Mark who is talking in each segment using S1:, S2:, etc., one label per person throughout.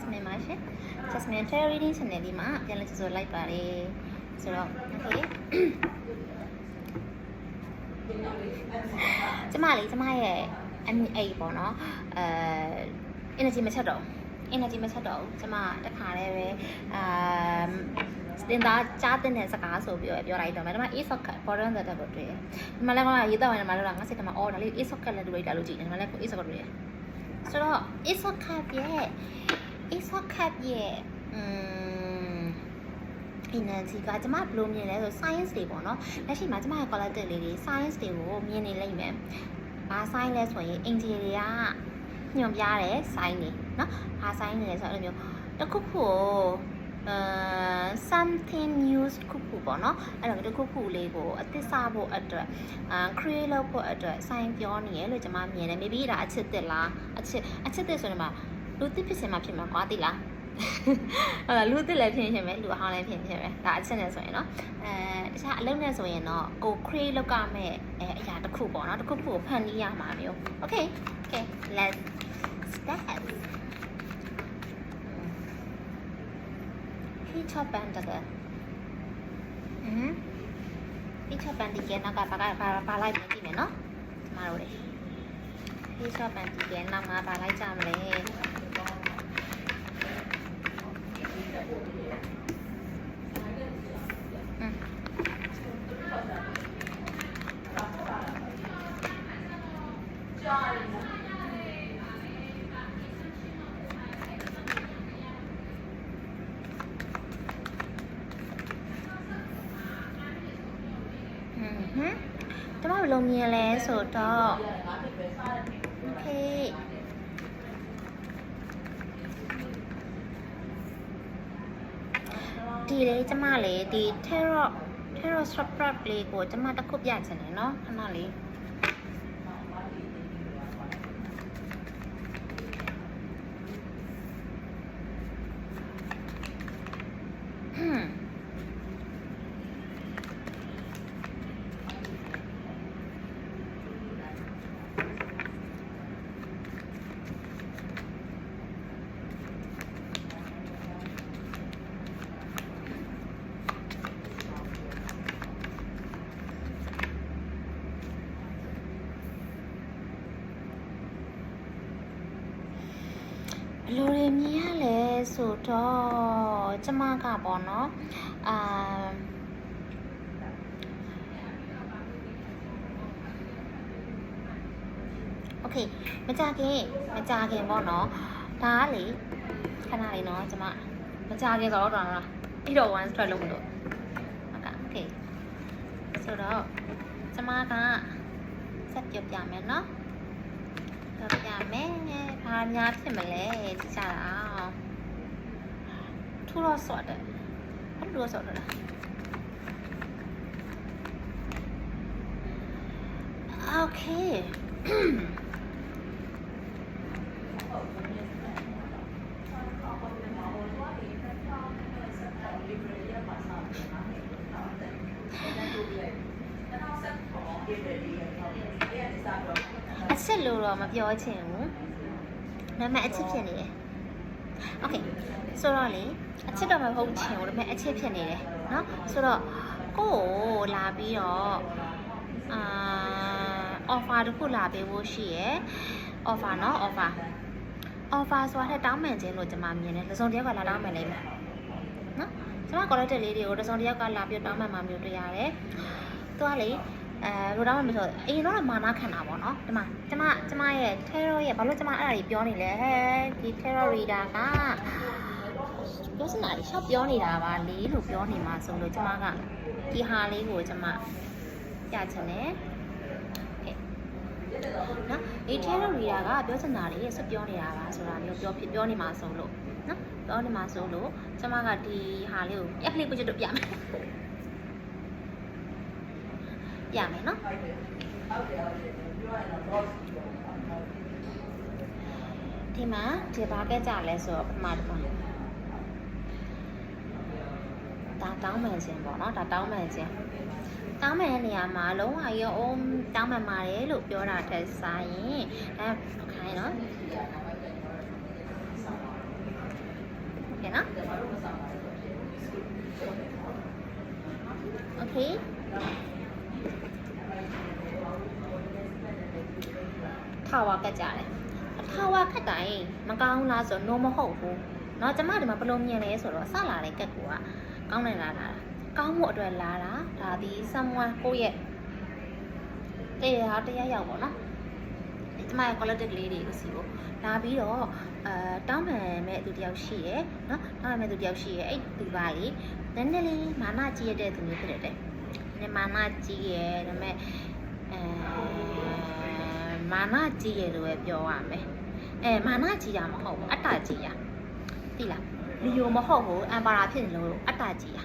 S1: Jasmine ပါရှင် Jasmine Tarot Reading Channel ဒီမှာပြန်လည်ကြိုဆိုလိုက်ပါတယ်ဆိုတော့ okay ကျမရဲ့အိမ်ပေါ့နော်energy မချက်တော့ energy မချက်တော့ကျမတခါတည်းပဲတင်သားကြားတဲ့စကားဆိုပြီးပြောလိုက်တော့မယ်ဒါမှ ace of cup bottom တဲ့ကိုတွေ့တယ်ဒီမှာလည်းကရေးတော့ဝင်မှာလို့ငါစိတ်ကမှာအော်ဒါလေး ace of cup လည်းတွေ့တာလို့ကြည့်တယ်ဒီမှာလည်း ace of cup တွေ့တယ်ဆိုတော့ ace of cup ရဲ့ energy ကကျမဘယ်လိုမြင်လဲဆို science တွေပေါ့နော်လက်ရှိမှာကျမရဲ့ collective လေးတွေ science တွေကိုမြင်နေလိမ့်မယ်ဘာ science လဲဆိုရင် angel တွေကညွှန်ပြတဲ့ sign တွေနော်ဘာ sign လဲဆိုတော့အဲ့လိုမျိုးတခုခုsomething news ခုခုပေါ့နော်အဲ့တော့တခုခုလေးကိုအသစ်စားဖို့အတွက်create လုပ်ဖို့အတွက် sign ပြောနေရလို့ကျမမြင်တယ် maybe ဒါအချစ်သစ်လားအချစ်သစ်ဆိုရင်မှလူသစ်ဖြစ်စင်မှဖြစ်မှာကွာသိလားဟုတ်လားလူသစ်လည်းဖြစ်နေမယ်လူအဟောင်းလည်းဖြစ်နေမယ်ဒါအချစ်နဲ့ဆိုရင်နော်တခြားအလုံးနဲ့ဆိုရင်တော့ကို create လုပ်ရမယ့်အရာတစ်ခုပေါ့နော်တစ်ခုခုကိုဖန်တီးရမှာမျိုး okay let's start Peach of Pentacles Peach of Pentacles နောက်ကပါလိုက်မယ်ကြည့်မယ်နော်ကျမတို့လေ Peach of Pentacles နောက်မှာပါလိုက်ကြမလဲကျမဘယ်လိုမြင်လဲဆိုတော့ okay ဒီလေကျမလေဒီ terror strap လေးကိုကျမတစ်ခုပြချင်တယ်နော်ခဏလေးလူတွေမြင်ရလဲဆိုတော့ကျမကပေါ့နော်okay မကြခင်ပေါ့နော်ဒါကလေခဏလေးနော်ကျမမကြခင်ဆိုတော့လားအဲ့တော့ one strike လုပ်မလို့okay ဆိုတော့ကျမကဆက်ပြမယ်နော်ပြမယ်ဘာများဖြစ်မလဲကြည့်ကြတာထူတော့ဆော့တယ်ဘာလို့ဆော့တယ်လဲ okay အချစ်လို့တော့မပြောချင်ဘူးဒါပေမဲ့အချစ်ဖြစ်နေတယ် okay ဆိုတော့လေအချစ်တော့မဟုတ်ချင်ဘူးဒါပေမဲ့အချစ်ဖြစ်နေတယ်เนาะဆိုတော့ကိုယ်လာပြီးတော့offer တစ်ခုလာပေးဖို့ရှိရယ် offer เนาะ offer ဆိုတာတောင်းပန်ခြင်းလို့ကျွန်မမြင်တယ်တစ်စုံတစ်ယောက်ကလာတောင်းပန်လိမ့်မယ်เนาะကျွန်မ collective လေးတွေကိုတစ်စုံတစ်ယောက်ကလာပြီးတောင်းပန်မှမျိုးတွေ့ရတယ်သူကလေလိုတော့မဆိုအရင်တော့မာနခံတာပေါ့နော်ဒီမှာကျမရဲ့ terror ရဲ့ဘာလို့ကျမအဲ့ဒါကြီးပြောနေလဲဟဲ့ဒီ terror reader ကပြောစနာလေးရှော့ပြောနေတာပါလေလို့ပြောနေမှာဆိုလို့ကျမကဒီဟာလေးကိုကျမပြချင်တယ်နော်ဒီ terror reader ကပြောစနာလေးဆွပြောနေတာပါဆိုတာမျိုးပြောနေမှာဆိုလို့နော်ပြောနေမှာဆိုလို့ကျမကဒီဟာလေးကိုပြလေးကိုကျတော့ပြမယ်ပြမယ်နော်ဒီမှာဒီဘာကကြလဲဆိုတော့ပထမတစ်ခါဒါတောင်းပန်ခြင်းပေါ့နော်ဒါတောင်းပန်ခြင်းတောင်းပန်တဲ့နေရာမှာလုံးဝရောတောင်းပန်ပါတယ်လို့ပြောတာထက်ဆိုင်ရင်ခိုင်းနော် ကတ်ကြတယ်ထာဝါကတ်တိုင်းမကောင်းလားဆိုတော့ no မဟုတ်ဘူးเนาะကျမဒီမှာဘယ်လိုမြင်လဲဆိုတော့စလာတဲ့ကတ်ကကောင်းတယ်လားကောင်းမှုအတွက်လာတာဒါဒီ someone ကိုယ့်ရဲ့တရားရောက်ပေါ့နော်ကျမရဲ့ quality လေးတွေကိုစီကိုလာပြီးတော့တောင်းပန်မဲ့သူတယောက်ရှိရယ်เนาะတောင်းပန်မဲ့သူတယောက်ရှိရယ်အဲ့သူပါလေနည်းနည်းလေးမာနကြီးရတဲ့သူမျိုးဖြစ်တယ်တဲ့မာနကြီးရယ်ဒါပေမဲ့မာနကြီးရယ်လို့ပဲပြောရမယ်မာနကြီးတာမဟုတ်ဘူးအတ္တကြီးရသိလားလီယိုမဟုတ်ဘူးအမ်ပါရာဖြစ်နေလို့အတ္တကြီးရ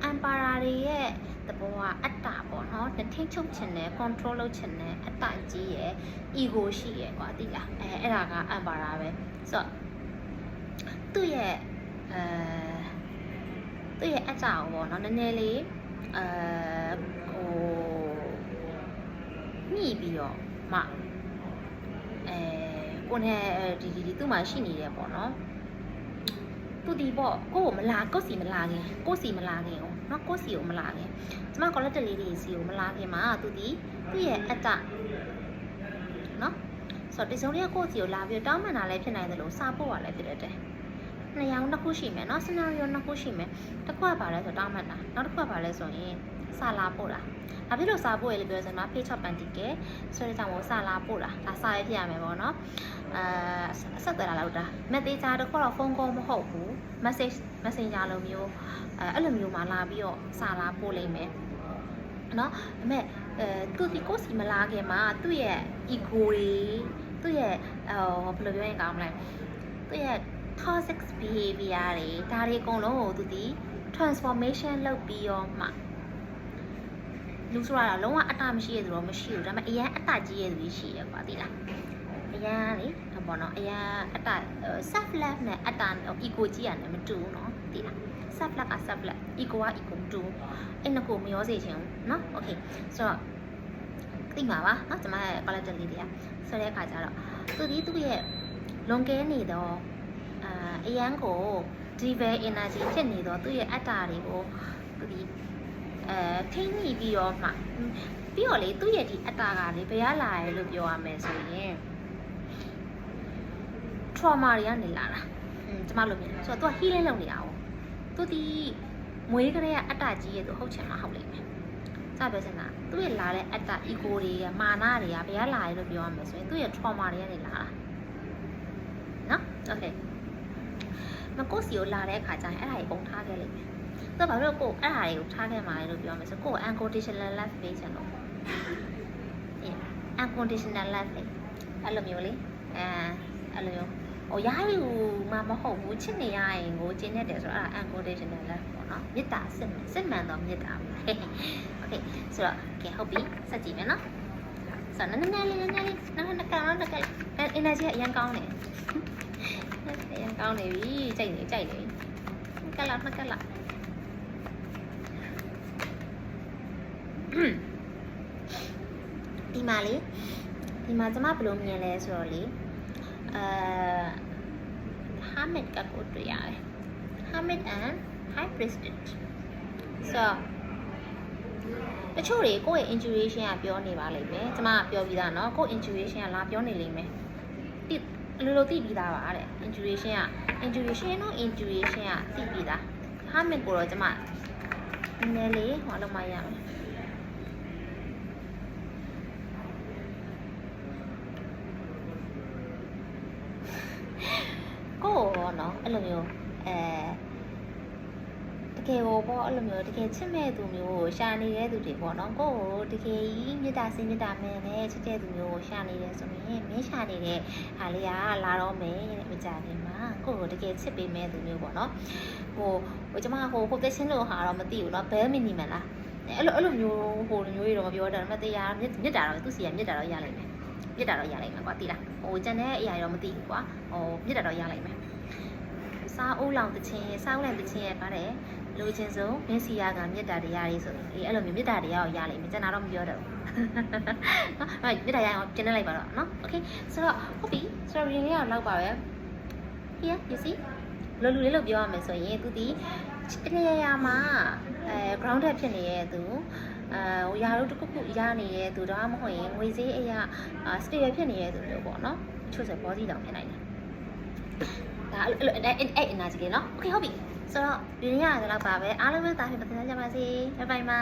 S1: အမ်ပါရာတွေရဲ့တဘောကအတ္တပေါ့နော်ထိန်းချုပ်ခြင်းနဲ့ control လုပ်ခြင်းနဲ့အတ္တကြီးရယ် ego ရှိရယ်ကွာသိလားအဲ့ဒါကအမ်ပါရာပဲဆိုတော့သူ့ရဲ့အတ္တကိုပေါ့နော်နည်းနည်းလေးညှိပြီးတော့မှကိုနဲ့ဒီသူ့မှာရှိနေတယ်ပေါ့နော်သူဒီပေါ့ကိုစီမလာခင်เนาะကိုစီကိုမလာခင်ကျမ collector လေးတွေစီကိုမလာခင်မှာသူရဲ့အတ္တเนาะဆိုတော့ဒီစုံလေးကကိုစီကိုလာပြီးတောင်းပန်တာလည်းဖြစ်နိုင်တယ်လို့စာပို့ရလည်းဖြစ်တယ်နှစ်ယောက်နှစ်ခုရှိမယ်เนาะ scenario နှစ်ခုရှိမယ်တစ်ခုကပါလဲဆိုတောင်းပန်တာနောက်တစ်ခုကပါလဲဆိုရင်စာလာပို့တာဘာဖြစ်လို့စာပို့ရလဲပြောစမ်းမှာ page up ပန်တီကဲဆိုတဲ့ကြောင့်စာလာပို့တာဒါစာရေးပြရမယ်ပေါ့နော်အဆက်တယ်လာလို့ဒါ message တစ်ခုတော့ phone call မဟုတ်ဘူး messenger လိုမျိုးအဲ့လိုမျိုးမှလာပြီးတော့စာလာပို့လိမ့်မယ်နော်ဒါပေမဲ့သူဒီကိုစီမလာခင်မှာသူ့ရဲ့ ego တွေသူ့ရဲ့ဘယ်လိုပြောရင်ကောင်းမလဲသူ့ရဲ့ toxic behavior တွေဒါတွေအကုန်လုံးကိုသူဒီ transformation လုပ်ပြီးတော့မှလူဆိုတာလုံးဝအတ္တမရှိရသူတော့မရှိဘူးဒါပေမဲ့အရင်အတ္တကြီးရသူရှိရကွာသိလားအရင်လေဘောနော်အရင်အတ္တ self love နဲ့အတ္တ ego ကြီးရတယ်မတူဘူးနော်သိလား self love က self love ego က ego တူအဲ့နှစ်ခုမရောစေချင်ဘူးနော် okay ဆိုတော့သိမှာပါနော်ကျွန်မရဲ့ quality လေးတွေကဆိုတဲ့အခါကျတော့သူရဲ့လွန်ကဲနေတော့အရန်ကို diva energy ဖြစ်နေတော့သူ့ရဲ့အတ္တတွေကိုသူထိန်းညှိပြီးတော့မှပြီးတော့လေသူ့ရဲ့ဒီအတ္တကလေဘယ်ရလာရဲလို့ပြောရမယ်ဆိုရင် trauma တွေကနေလာတာကျမလို့မြင်တယ်ဆိုတော့သူက healing လုပ်နေတာ哦သူဒီမွေးကလေးကအတ္တကြီးရဲ့သူဟုတ်ချင်မှာဟုတ်လိမ့်မယ်စပြောစင်တာသူ့ရဲ့လာတဲ့အတ္တ ego တွေကမာနတွေကဘယ်ရလာရဲလို့ပြောရမယ်ဆိုရင်သူ့ရဲ့ trauma တွေကနေလာတာနော် okay မကိုစီကိုလာတဲ့အခါကျရင်အဲ့ဒါကြီးပုံထားခဲ့လိမ့်မယ်သူကဘာလို့ကိုအဲ့ဒါတွေကိုထားခဲ့မှာလဲလို့ပြောမယ်ဆိုကို unconditional love ပေးချင်လို့unconditional love အဲ့လိုမျိုးလေအဲ့လိုမျိုးရယူမှမဟုတ်ဘူးချစ်နေရရင်ကိုကျင်းနေတယ်ဆိုတော့အဲ့ဒါ unconditional love ပေါ့နော်မေတ္တာစစ်မှန်တော့မေတ္တာပဲ okay ဆိုတော့ကဲဟုတ်ပြီစကြည့်မယ်နော်ဆိုတော့နည်းနည်းလေးနောက် energy အရင်ကောင်းတယ်အရင်ကောင်းနေပြီကြိုက်နေကက်လာမကက်လာဒီမှာကျမဘယ်လိုမြင်လဲဆိုတော့လေHermit ကကိုတွေ့ရတယ် Hermit and High Priestess ဆိုတချို့တွေကိုယ့်ရဲ့ intuition ကပြောနေပါလိမ့်မယ်ကျမကပြောပြီးသားเนาะကိုယ့် intuition ကလာပြောနေလိမ့်မယ်လိုသိပြီးသားပါတဲ့ intuition ကသိပြီးသား Hermit ကိုတော့ကျမနည်းနည်းလေးဟောလုပ်မှရမယ်ကိုနော်အဲ့လိုမျိုးတကယ်ကိုပေါ့အဲ့လိုမျိုးတကယ်ချစ်မဲ့သူမျိုးကိုရှာနေတဲ့သူတွေပေါ့နော်ကိုတကယ်ကြီးမေတ္တာစင်မေတ္တာမဲနဲ့ချစ်တဲ့သူမျိုးကိုရှာနေတယ်ဆိုရင်မင်းရှာနေတဲ့ဟာလေးကလာတော့မယ်တဲ့မကြခင်မှာကိုတကယ်ချစ်ပေးမဲ့သူမျိုးပေါ့နော်ဟိုကျမဟိုတက်ချင်းလို့ဟာတော့မသိဘူးနော်ဘဲမီနီမန်လားအဲ့လိုမျိုးဟိုမျိုးတွေတော့မပြောတတ်ဘူးမတရားမြစ်တာတော့သူစီကမြစ်တာတော့ရလိမ့်မယ်မြစ်တာတော့ရလိမ့်မယ်ကွာသိလားဟိုကျန်တဲ့အရာတော့မသိဘူးကွာဟိုမြစ်တာတော့ရလိမ့်မယ်စားအိုးလောင်တချင်းစားဦးလောင်တချင်းရဲ့ပါတယ်လိုချင်ဆုံးမင်းစီယာကမြစ်တာတရားလေးဆိုအဲ့လိုမျိုးမြစ်တာတရားကိုရလိမ့်မယ်ကျန်တာတော့မပြောတော့ဘူးနော်မြစ်တာရအောင်ကျင်းလိုက်ပါတော့နော် okay ဆိုတော့ဟုတ်ပြီဆိုတော့ reading လေးတော့လောက်ပါပဲ here you see လိုလူလေးလို့ပြောရမယ်ဆိုရင်သူဒီ တနေရာမှာgrounded ဖြစ်နေတဲ့သူရာတို့တစ်ခုခုရနေတဲ့သူဒါမှမဟုတ်ရင်ငွေဈေးအရာ stable ဖြစ်နေတဲ့သူမျိုးပေါ့နော်ချို့ဆို body တောင်ဖြစ်နိုင်တယ်ဒါအဲ့ energy လေးနော် okay ဟုတ်ပြီဆိုတော့ဒီနေ့ကလည်းတော့ပါပဲအားလုံးပဲတားဖြစ်ပတ်သက်ကြပါစေဘိုင်ဘိုင်ပါ